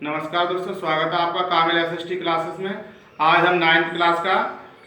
नमस्कार दोस्तों, स्वागत है आपका कामिल एसएसटी क्लासेस में। आज हम 9th क्लास का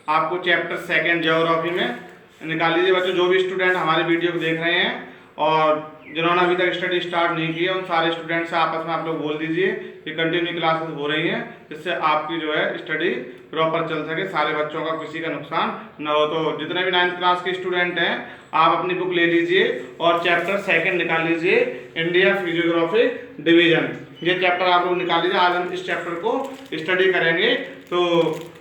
आपको चैप्टर सेकंड ज्योग्राफी में निकाल लीजिए। बच्चों, जो भी स्टूडेंट हमारे वीडियो को देख रहे हैं और जिन्होंने अभी तक स्टडी स्टार्ट नहीं की है, उन सारे स्टूडेंट से आपस में आप लोग बोल दीजिए कि कंटिन्यू क्लासेस हो रही हैं, जिससे आपकी जो है स्टडी प्रॉपर चल सके, सारे बच्चों का किसी का नुकसान न हो। तो जितने भी 9th क्लास के स्टूडेंट हैं, आप अपनी बुक ले लीजिए और चैप्टर सेकंड निकाल लीजिए, इंडिया फिजियोग्राफिक डिवीजन। ये चैप्टर आप लोग निकाल लीजिए। आज हम इस चैप्टर को स्टडी करेंगे। तो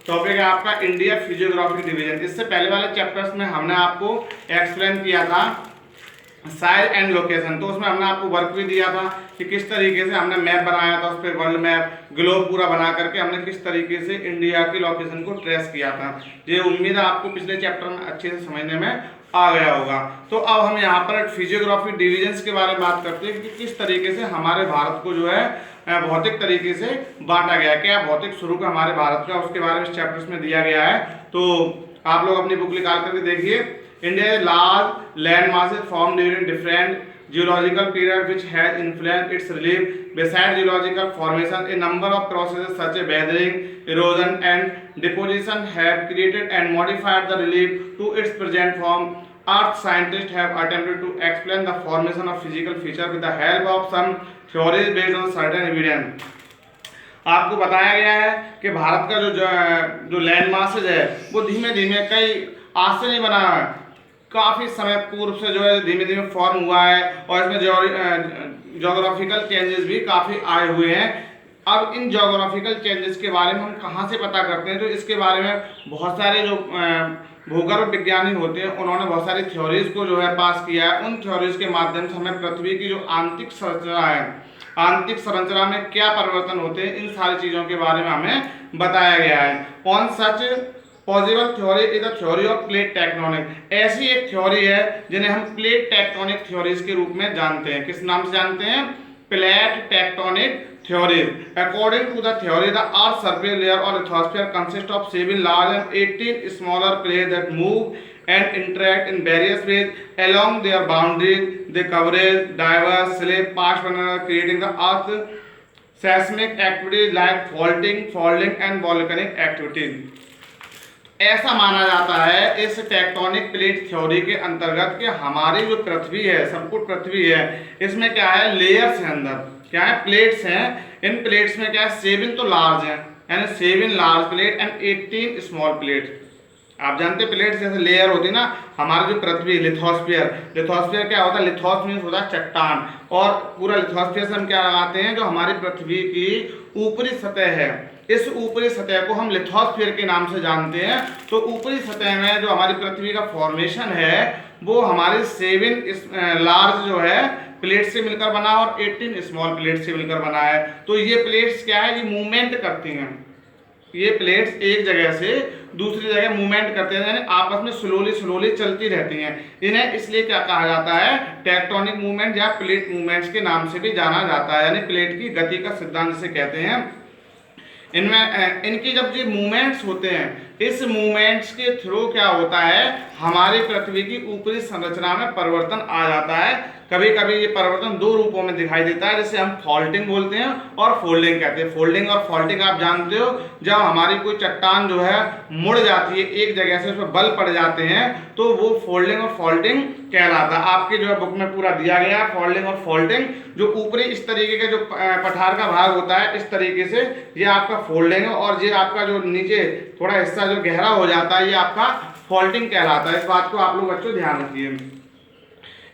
टॉपिक है आपका इंडिया फिजियोग्राफिक डिवीजन। इससे पहले वाले चैप्टर्स में हमने आपको एक्सप्लेन किया था साइज एंड लोकेशन। तो उसमें हमने आपको वर्क भी दिया था कि किस तरीके से हमने मैप बनाया था, उस पर वर्ल्ड मैप ग्लोब पूरा बना करके हमने किस तरीके से इंडिया की लोकेशन को ट्रेस किया था। ये उम्मीद है आपको पिछले चैप्टर में अच्छे से समझने में आ गया होगा। तो अब हम यहाँ पर फिजियोग्राफी डिवीजन्स के बारे में बात करते हैं कि किस तरीके से हमारे भारत को जो है भौतिक तरीके से बांटा गया, क्या भौतिक स्वरूप हमारे भारत का, उसके बारे में इस चैप्टर्स में दिया गया है। तो आप लोग अपनी बुक निकाल करके देखिए। India large land masses formed during different geological period which has influenced its relief. Besides geological formation, a number of processes such as weathering, erosion, and deposition have created and modified the relief to its present form. Earth scientists have attempted to explain the formation of physical features with the help of some theories based on certain evidence. आपको बताया गया है कि भारत का जो land masses है वो धीमे धीमे कई आज से नहीं बना है, काफ़ी समय पूर्व से जो है धीमे धीमे फॉर्म हुआ है और इसमें जोग्राफिकल चेंजेस भी काफ़ी आए हुए हैं। अब इन जोग्राफिकल चेंजेस के बारे में हम कहाँ से पता करते हैं? तो इसके बारे में बहुत सारे जो भूगर्भ विज्ञानी होते हैं, उन्होंने बहुत सारी थ्योरीज को जो है पास किया है। उन थ्योरीज के माध्यम से हमें पृथ्वी की जो आंतरिक संरचना है, आंतरिक संरचना में क्या परिवर्तन होते हैं, इन सारी चीज़ों के बारे में हमें बताया गया है। On such possible theory is the theory of plate tectonic. ऐसी एक थ्योरी है जिन्हें हम प्लेट टेक्टोनिक थ्योरीज के रूप में जानते हैं। किस नाम से जानते हैं? Plate tectonic theories. According to the theory, the earth surface layer और lithosphere consist of 7 large and 18 smaller plates that move and interact in various ways along their boundaries. They coverage diverse slip past one another, creating the earth seismic activities like faulting, folding and volcanic activities. ऐसा माना जाता है इस tectonic plate theory के अंतर्गत कि हमारी जो पृथ्वी है, संपूर्ण पृथ्वी है, इसमें क्या है, लेयर्स हैं, अंदर क्या है, प्लेट्स हैं। इन प्लेट्स में क्या है, 7 तो लार्ज हैं, यानी 7 large plate and 18 small plate. आप जानते हैं प्लेट्स जैसे लेयर होती है ना, हमारी जो पृथ्वी लिथोस्फीयर, लिथोस्फीयर क्या होता है, लिथोस मीन्स होता है चट्टान, और पूरा लिथोस्फीयर से हम क्या लगाते हैं, जो हमारी पृथ्वी की ऊपरी सतह है, इस ऊपरी सतह को हम लिथोस्फीयर के नाम से जानते हैं। तो ऊपरी सतह में जो हमारी पृथ्वी का फॉर्मेशन है वो हमारे 7 लार्ज जो है प्लेट से मिलकर बना और 18 स्मॉल प्लेट से मिलकर बना है। तो ये प्लेट्स क्या है, ये मूवमेंट करती हैं। ये प्लेट्स एक जगह से दूसरी जगह मूवमेंट करते हैं, यानी आपस में स्लोली चलती रहती हैं। इन्हें इसलिए क्या कहा जाता है, टेक्टोनिक मूवमेंट या प्लेट मूवमेंट्स के नाम से भी जाना जाता है, यानी प्लेट की गति का सिद्धांत जिसे कहते हैं। इनमें इनकी जब ये मूवमेंट्स होते हैं, इस मूवमेंट्स के थ्रू क्या होता है, हमारी पृथ्वी की ऊपरी संरचना में परिवर्तन आ जाता है। कभी कभी ये परिवर्तन 2 रूपों में दिखाई देता है, जिसे हम फॉल्टिंग बोलते हैं और फोल्डिंग कहते हैं। फोल्डिंग और फॉल्टिंग आप जानते हो, जब हमारी कोई चट्टान जो है मुड़ जाती है एक जगह से, उसमें बल पड़ जाते हैं, तो वो फोल्डिंग और फॉल्टिंग कहलाता है। आपके जो है बुक में पूरा दिया गया है फोल्डिंग और फॉल्टिंग। जो ऊपरी इस तरीके का जो पठार का भाग होता है, इस तरीके से ये आपका फोल्डिंग है, और ये आपका जो नीचे थोड़ा हिस्सा जो गहरा हो जाता है, ये आपका फॉल्टिंग कहलाता है। इस बात को आप लोग बच्चों ध्यान रखिए।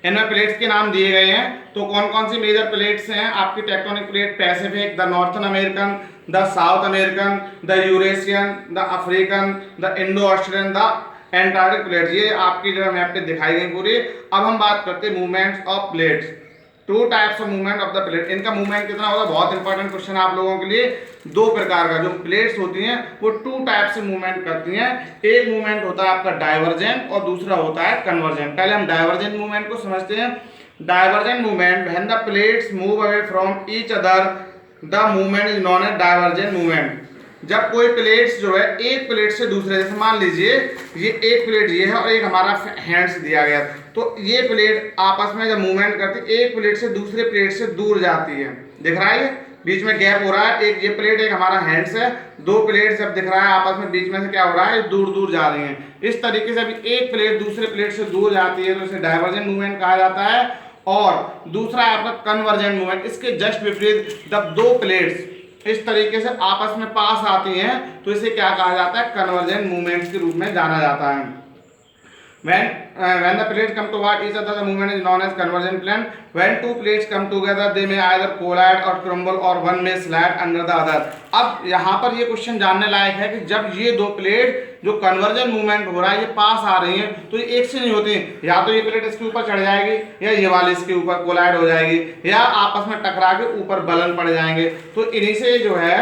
इनमें प्लेट्स के नाम दिए गए हैं। तो कौन कौन सी मेजर प्लेट्स हैं आपकी tectonic plate? Pacific, the northern American, the south American, the Eurasian, the African, the Indo Australian, the Antarctic plates. ये आपकी जो है मैप पे दिखाई गई पूरी। अब हम बात करते हैं movements of plates. 2 types of movement of the plate. इनका मूवमेंट कितना होगा, बहुत इंपॉर्टेंट क्वेश्चन आप लोगों के लिए। 2 प्रकार का जो प्लेट्स होती हैं वो 2 टाइप से मूवमेंट करती हैं। एक मूवमेंट होता है आपका डाइवर्जेंट और दूसरा होता है कन्वर्जेंट। पहले हम डाइवर्जेंट मूवमेंट को समझते हैं। Divergent movement, when the plates move away from each other, the movement is known as divergent movement. जब कोई प्लेट्स जो है एक प्लेट से दूसरे, जैसे मान लीजिए ये एक प्लेट ये है और एक हमारा हैंड्स दिया गया, तो ये प्लेट आपस में जब मूवमेंट करती है, एक प्लेट से दूसरे प्लेट से दूर जाती है, दिख रहा है बीच में गैप हो रहा है, एक ये प्लेट एक हमारा हैंड्स है, दो प्लेट जब दिख रहा है आपस में बीच में से क्या हो रहा है, दूर दूर जा रही हैं। इस तरीके से अभी एक प्लेट दूसरे प्लेट से दूर जाती है तो इसे डाइवर्जेंट मूवमेंट कहा जाता है। और दूसरा है आपका कन्वर्जेंट मूवमेंट, इसके जस्ट विपरीत जब दो प्लेट्स इस तरीके से आपस में पास आती हैं तो इसे क्या कहा जाता है, कन्वर्जेंट मूवमेंट के रूप में जाना जाता है। When the plates come toward each other, the movement is known as convergent plane. When two plates come together, they may either collide or crumble, or one may slide under the other. अब यहाँ पर ये question जानने लायक है कि जब ये दो प्लेट जो कन्वर्जन मूवमेंट हो रहा है ये पास आ रही हैं तो ये एक से नहीं होती, या तो ये प्लेट इसके ऊपर चढ़ जाएगी या ये वाली इसके ऊपर कोलाइड हो जाएगी या आपस में टकरा के ऊपर बलन पड़ जाएंगे। तो इन्हीं से जो है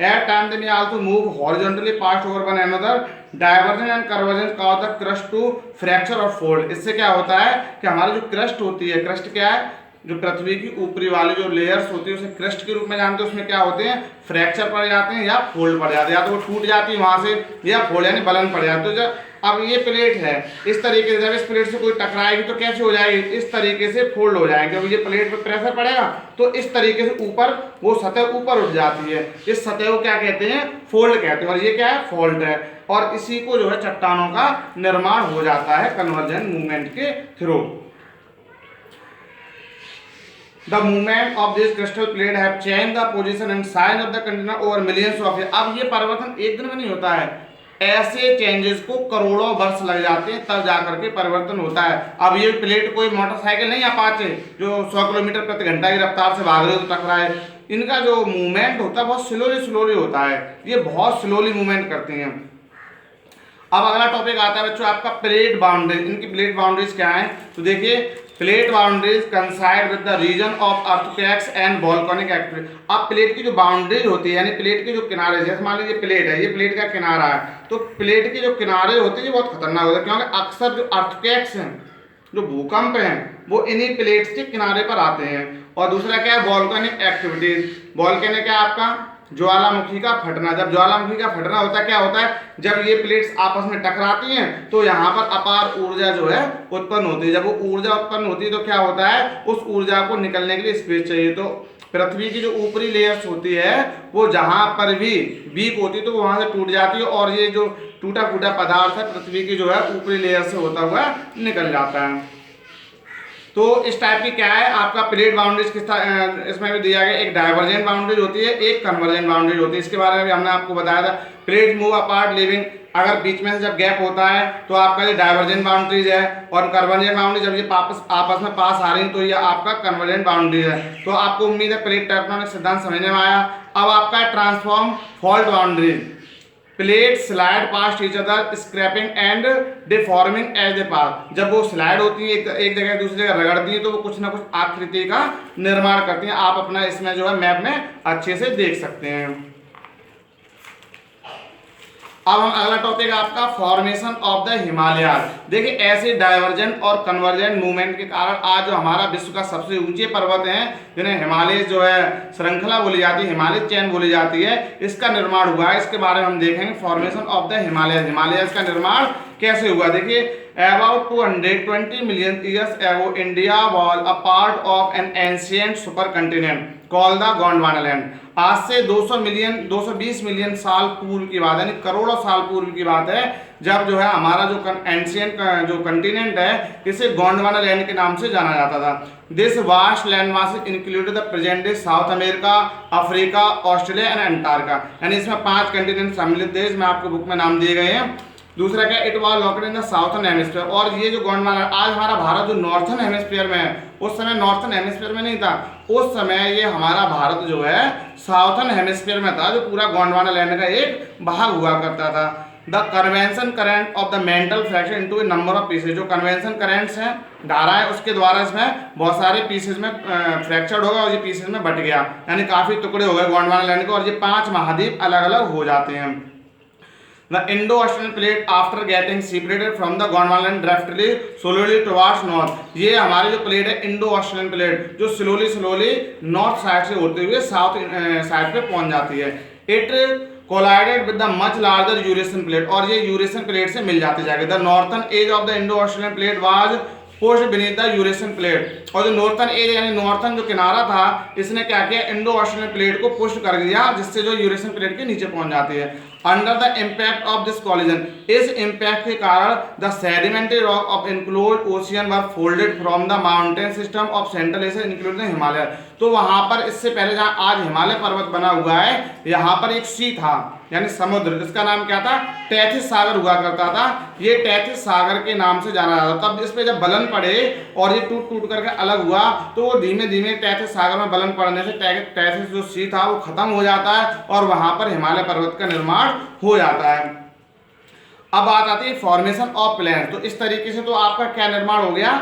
at time they may also move horizontally past over one another. Divergence and convergence cause the crust to fracture or fold. इससे क्या होता है कि हमारी जो क्रस्ट होती है, क्रस्ट क्या है, जो पृथ्वी की ऊपरी वाली जो लेयर्स होती है उसे क्रस्ट के रूप में जानते हैं, उसमें क्या होते हैं, फ्रैक्चर पड़ जाते हैं या फोल्ड पड़ जाते हैं, या तो वो टूट जाती है वहां से या फोल्ड यानी बलन पड़ जाती है। तो जब अब ये प्लेट है इस तरीके से, जब इस प्लेट से कोई टकराएगी तो कैसे हो जाएगी, इस तरीके से फोल्ड हो जाएगी। जब ये प्लेट पर प्रेशर पड़ेगा तो इस तरीके से ऊपर वो सतह ऊपर उठ जाती है, इस सतह को क्या कहते हैं, फोल्ड कहते हैं, और ये क्या है, फॉल्ट है। और इसी को जो है चट्टानों का निर्माण हो जाता है कन्वर्जेंट मूवमेंट के through. The movement of this crystal plate have changed the position and size of the container over millions of years. अब ये परिवर्तन एक दिन में नहीं होता है, ऐसे चेंजेस को करोड़ों वर्ष लग जाते हैं तब जाकर के परिवर्तन होता है। अब ये प्लेट कोई मोटरसाइकिल नहीं अपाचे जो 100 किलोमीटर प्रति घंटा की रफ्तार से भाग रहे हो तो टकराए, इनका जो मूवमेंट होता है बहुत स्लोली होता है, ये बहुत स्लोली मूवमेंट करते हैं। अब अगला टॉपिक आता है बच्चों आपका प्लेट बाउंड्रीज। इनकी प्लेट बाउंड्रीज क्या है, तो देखिए plate boundaries coincide with the region of earthquakes and volcanic activity. अब प्लेट की जो बाउंड्रीज होती है यानी प्लेट के जो किनारे, जैसे मान लीजिए प्लेट है, ये प्लेट का किनारा है, तो प्लेट के जो किनारे होते हैं ये बहुत खतरनाक होते हैं, क्योंकि अक्सर जो अर्थक्वेक्स हैं, जो भूकंप हैं, वो इन्हीं प्लेट्स के किनारे पर आते हैं। और दूसरा क्या है, वोल्केनिक एक्टिविटीज। वोल्केनिक क्या है आपका, ज्वालामुखी का फटना। जब ज्वालामुखी का फटना होता है, क्या होता है, जब ये प्लेट्स आपस में टकराती हैं तो यहाँ पर अपार ऊर्जा जो है उत्पन्न होती है। जब वो ऊर्जा उत्पन्न होती है तो क्या होता है, उस ऊर्जा को निकलने के लिए स्पेस चाहिए। तो पृथ्वी की जो ऊपरी लेयर्स होती है वो जहाँ पर भी वीक होती है तो वहां से टूट जाती है, और ये जो टूटा फूटा पदार्थ है पृथ्वी की जो है ऊपरी लेयर से होता हुआ निकल जाता है। तो इस टाइप की क्या है आपका प्लेट बाउंड्रीज किस इसमें भी दिया गया, एक डाइवर्जेंट बाउंड्रीज होती है, एक कन्वर्जेंट बाउंड्रीज होती है। इसके बारे में भी हमने आपको बताया था। प्लेट मूव अपार्ट लिविंग, अगर बीच में से जब गैप होता है तो आपका ये डाइवर्जेंट बाउंड्रीज है, और कन्वर्जेंट बाउंड्रीज जब ये आपस में पास आ रही है तो ये आपका कन्वर्जेंट बाउंड्रीज है। तो आपको उम्मीद है प्लेट टेक्टोनिक सिद्धांत समझने में आया। अब आपका transform fault boundaries. Plate slide past each other scraping and deforming as they pass. जब वो स्लाइड होती है एक जगह दूसरी जगह रगड़ती है तो वो कुछ ना कुछ आकृति का निर्माण करती हैं। आप अपना इसमें जो है मैप में अच्छे से देख सकते हैं। अब हम अगला टॉपिक आपका फॉर्मेशन ऑफ द हिमालयाज। देखिए ऐसे डाइवर्जेंट और कन्वर्जेंट मूवमेंट के कारण आज जो हमारा विश्व का सबसे ऊंचे पर्वत हैं जिन्हें हिमालय जो है श्रृंखला बोली जाती है, हिमालय चैन बोली जाती है, इसका निर्माण हुआ है। इसके बारे में हम देखेंगे formation of the Himalayas. Himalayas का निर्माण कैसे हुआ, देखिए about 220 million years ago India was a part of an ancient supercontinent called the Gondwanaland। आज से 220 मिलियन साल पूर्व की बात है, यानी करोड़ों साल पूर्व की बात है, जब जो है हमारा जो एंशियंट जो कंटिनेंट है इसे गोंडवाना लैंड के नाम से जाना जाता था। This vast land mass included the present day south America, Africa, Australia and Antarctica, यानी इसमें 5 कंटिनेंट सम्मिलित देश में आपको बुक में नाम दिए गए हैं। दूसरा क्या, it was located in the southern hemisphere. और ये जो गोंडवाना, आज हमारा भारत जो नॉर्थर्न हेमिस्फीयर में है, उस समय नॉर्थर्न हेमिस्फीयर में नहीं था, उस समय ये हमारा भारत जो है साउथर्न हेमिस्फीयर में था, जो पूरा गोंडवाना लैंड का एक भाग हुआ करता था। The convention current of the mental fracture into A number of pieces. जो कन्वेंशन करंट्स हैं, धारा है, उसके द्वारा इसमें बहुत सारे पीसेज में फ्रैक्चर्ड होगा और ये पीसेज में बट गया, यानी काफी टुकड़े हो गए गोंडवाना लैंड के, और ये 5 महाद्वीप अलग अलग हो जाते हैं। The Indo-Australian plate after getting separated from the Gondwanaland drifted slowly towards north। ये हमारी जो प्लेट है इंडो ऑस्ट्रेलियन प्लेट, जो स्लोली नॉर्थ साइड से होते हुए साउथ साइड पे पहुंच जाती है। It collided with the much larger Eurasian plate, और ये यूरेशियन प्लेट से मिल जाती जाएगी। The northern edge of the Indo Australian plate was pushed beneath the Eurasian plate. और जो नॉर्थन एरिया यानी नॉर्थन जो किनारा था इसने क्या किया, इंडो ऑस्ट्रेलियन प्लेट को पुश कर दिया, जिससे जो यूरेशियन प्लेट के नीचे पहुंच जाती है। Under the impact of this collision, इस इम्पैक्ट के कारण the sedimentary rock of enclosed ocean were folded from the mountain system of central Asia including Himalaya. तो वहां पर इससे पहले जहां आज हिमालय पर्वत बना हुआ है, यहाँ पर एक सी था यानी समुद्र, इसका नाम क्या था, टेथिस सागर हुआ करता था। ये टेथिस सागर के नाम से जाना जाता। तब इस पे जब बलन पड़े और ये टूट टूट करके अलग हुआ तो वो धीमे धीमे टेथिस सागर में बलन पड़ने से टेथिस जो सी था वो खत्म हो जाता है और वहां पर हिमालय पर्वत का निर्माण हो जाता है। अब बात आती है फॉर्मेशन ऑफ प्लेन्स। तो इस तरीके से तो आपका क्या निर्माण हो गया,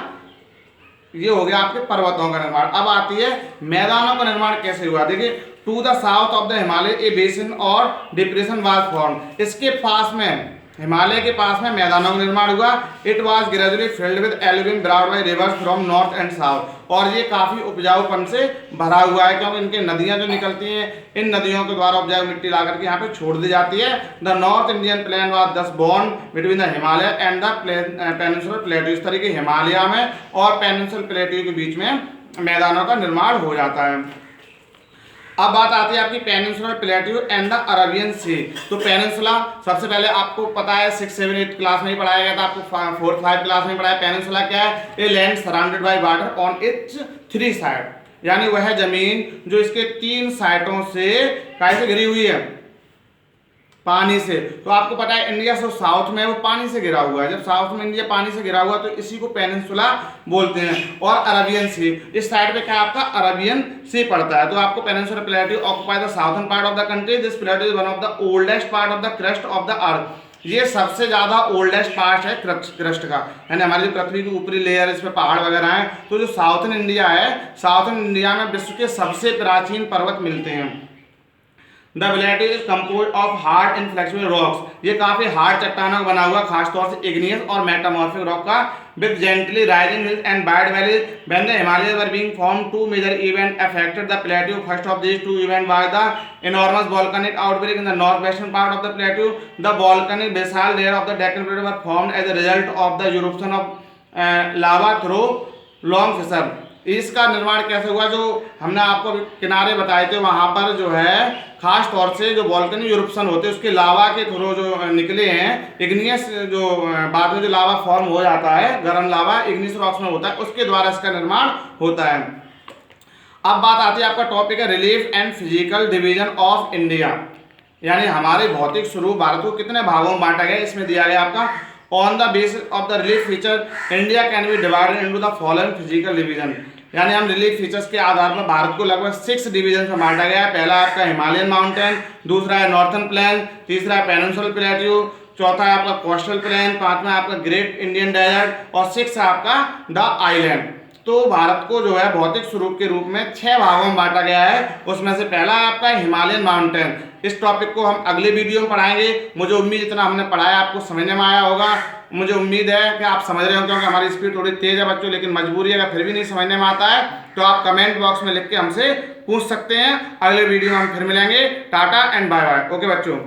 ये हो गया आपके पर्वतों का निर्माण। अब आती है मैदानों का निर्माण कैसे हुआ। देखिए, to the south of the Himalaya a basin और डिप्रेशन वाज फॉर्म। इसके पास में, हिमालय के पास में मैदानों का निर्माण हुआ। It was gradually filled with alluvium brought by reverse from north and south. और ये काफी उपजाऊपन से भरा हुआ है क्योंकि इनके नदियां जो निकलती हैं, इन नदियों के द्वारा उपजाऊ मिट्टी ला करके यहाँ पे छोड़ दी जाती है। The north Indian plain was thus born between the Himalaya and the peninsular plateau. इस तरीके हिमालय में और पेनिनसुलर प्लेट्यू के बीच में मैदानों का निर्माण हो जाता है। अब बात आती है आपकी peninsular plateau and the Arabian sea. तो पेनिनसुला सबसे पहले आपको पता है 6, 7, 8 क्लास में ही पढ़ाया गया था, आपको 4th, 5th क्लास में पढ़ाया। पेनिनसुला क्या है, a land surrounded by water on its 3 side, यानी वह जमीन जो इसके 3 साइडों से कैसे घिरी हुई है, पानी से। तो आपको पता है इंडिया से साउथ में वो पानी से घिरा हुआ है। जब साउथ में इंडिया पानी से घिरा हुआ तो इसी को पेनिनसुला बोलते हैं। और अरेबियन सी, इस साइड पे क्या आपका अरेबियन सी पड़ता है। तो आपको peninsular plateau occupy the southern part of the country. This plateau is one of the oldest part of the crust of the earth. ये सबसे ज्यादा ओल्डेस्ट पार्ट है क्रस्ट का, यानी हमारी जो पृथ्वी की ऊपरी लेयर, इस पे पहाड़ वगैरह हैं। तो जो साउथर्न इंडिया है, साउथर्न इंडिया में विश्व के सबसे प्राचीन पर्वत मिलते हैं। The plateau is composed of hard and flexible rocks. ये काफी हार्ड चट्टानों का बना हुआ, खासतौर से इग्नियस और मेटामॉर्फिक रॉक का, with gently rising hills and wide valleys. When the Himalayas were being formed, two major event affected the plateau. First of these two events was the enormous volcanic outbreak in the northwestern part of the plateau. The volcanic basalt layer of the Deccan Plateau were formed as a result of the eruption of lava through long fissure. इसका निर्माण कैसे हुआ, जो हमने आपको किनारे बताए थे वहां पर जो है खास तौर से जो वॉल्केनिक इरुप्शन होते हैं उसके लावा के थ्रू जो निकले हैं, इग्नियस जो बाद में जो लावा फॉर्म हो जाता है, गर्म लावा इग्नियस रॉक्स में होता है, उसके द्वारा इसका निर्माण होता है। अब बात आती है आपका टॉपिक है relief and physical division of India, यानी हमारे भौतिक स्वरूप भारत को कितने भागों में बांटा गया। इसमें दिया गया आपका on the basis of the relief feature India can be divided into the following physical division. यानी हम रिलीफ फीचर्स के आधार पर भारत को लगभग 6 डिवीजन में बांटा गया है। पहला आपका हिमालयन माउंटेन, दूसरा है नॉर्थन प्लेन, तीसरा है पेनिनसुलर प्लेट्यू, चौथा है आपका कोस्टल प्लेन, पांचवा आपका ग्रेट इंडियन डेजर्ट और 6 है आपका द आइलैंड। तो भारत को जो है भौतिक स्वरूप के रूप में 6 भागों में बांटा गया है। उसमें से पहला आपका हिमालयन माउंटेन। इस टॉपिक को हम अगले वीडियो में पढ़ाएंगे। मुझे उम्मीद जितना हमने पढ़ाया आपको समझने में आया होगा। मुझे उम्मीद है कि आप समझ रहे हो, क्योंकि हमारी स्पीड थोड़ी तेज है बच्चों, लेकिन मजबूरी है, अगर फिर भी नहीं समझने में आता है तो आप कमेंट बॉक्स में लिख के हमसे पूछ सकते हैं। अगले वीडियो में हम फिर मिलेंगे। Tata and bye bye. Okay बच्चों।